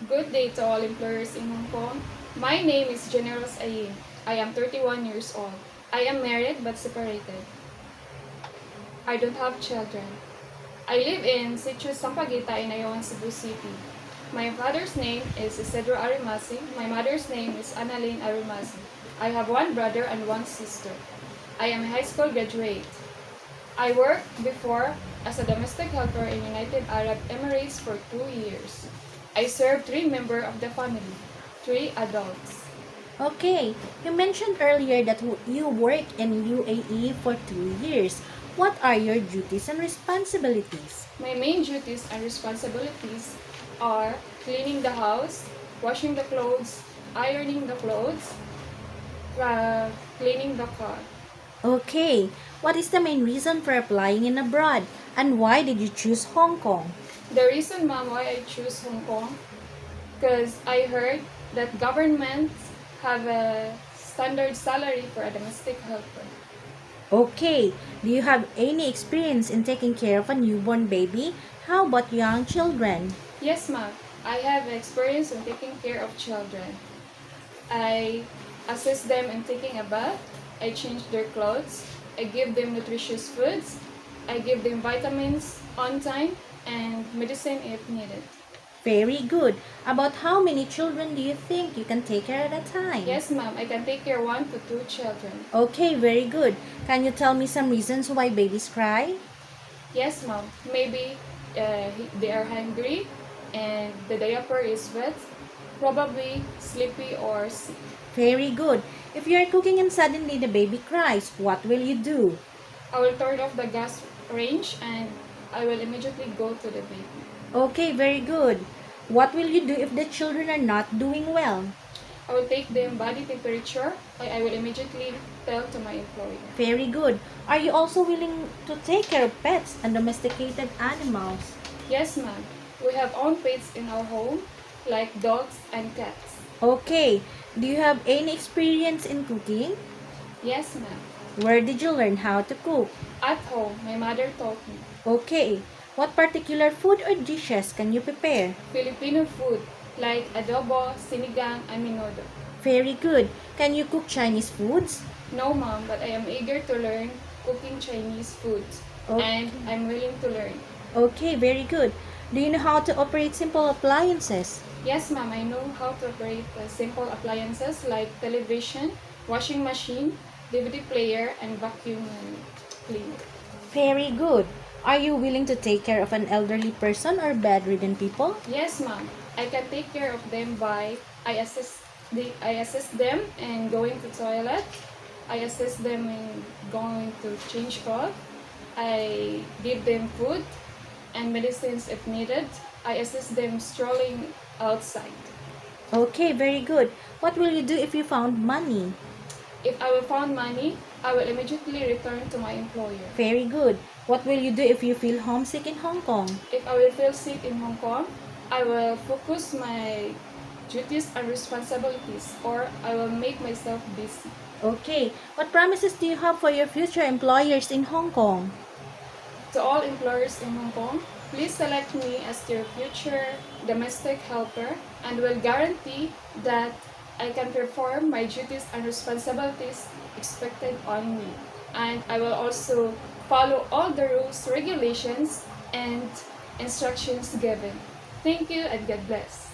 Good day to all employers in Hong Kong. My name is Generous Ayin. I am 31 years old. I am married but separated. I don't have children. I live in Sitio Sampaguita in Ayawan, Cebu City. My father's name is Isidro Arimasi. My mother's name is Annalyn Arimasi. I have one brother and one sister. I am a high school graduate. I worked before as a domestic helper in United Arab Emirates for 2 years. I served 3 members of the family, 3 adults. Okay, you mentioned earlier that you work in UAE for 2 years. What are your duties and responsibilities? My main duties and responsibilities are cleaning the house, washing the clothes, ironing the clothes, cleaning the car. Okay, what is the main reason for applying in abroad? And why did you choose Hong Kong? The reason, ma'am, why I choose Hong Kong, because I heard that governments have a standard salary for a domestic helper. Okay, do you have any experience in taking care of a newborn baby? How about young children? Yes, ma'am. I have experience in taking care of children. I assist them in taking a bath. I change their clothes. I give them nutritious foods. I give them vitamins on time and medicine if needed. Very good. About how many children do you think you can take care at a time? Yes, ma'am. I can take care 1 to 2 children. Okay, very good. Can you tell me some reasons why babies cry? Yes, ma'am. Maybe they are hungry and the diaper is wet, probably sleepy or sick. Very good. If you are cooking and suddenly the baby cries, what will you do? I will turn off the gas range and I will immediately go to the baby. Okay, very good. What will you do if the children are not doing well? I will take them body temperature. I will immediately tell to my employer. Very good. Are you also willing to take care of pets and domesticated animals? Yes, ma'am. We have own pets in our home, like dogs and cats. Okay. Do you have any experience in cooking? Yes, ma'am. Where did you learn how to cook? At home, my mother taught me. Okay. What particular food or dishes can you prepare? Filipino food, like adobo, sinigang, and menudo. Very good. Can you cook Chinese foods? No, ma'am, but I am eager to learn cooking Chinese foods, and Okay. I'm willing to learn. Okay, very good. Do you know how to operate simple appliances? Yes, ma'am, I know how to operate simple appliances like television, washing machine, DVD player, and vacuum cleaner. Very good. Are you willing to take care of an elderly person or bedridden people? Yes, ma'am. I can take care of them by I assist them in going to toilet. I assist them in going to change clothes. I give them food and medicines if needed. I assist them strolling outside. Okay, very good. What will you do if you found money? If I will find money, I will immediately return to my employer. Very good. What will you do if you feel homesick in Hong Kong? If I will feel sick in Hong Kong, I will focus my duties and responsibilities, or I will make myself busy. Okay. What promises do you have for your future employers in Hong Kong? To all employers in Hong Kong, please select me as your future domestic helper and will guarantee that I can perform my duties and responsibilities expected on me. And I will also follow all the rules, regulations, and instructions given. Thank you and God bless.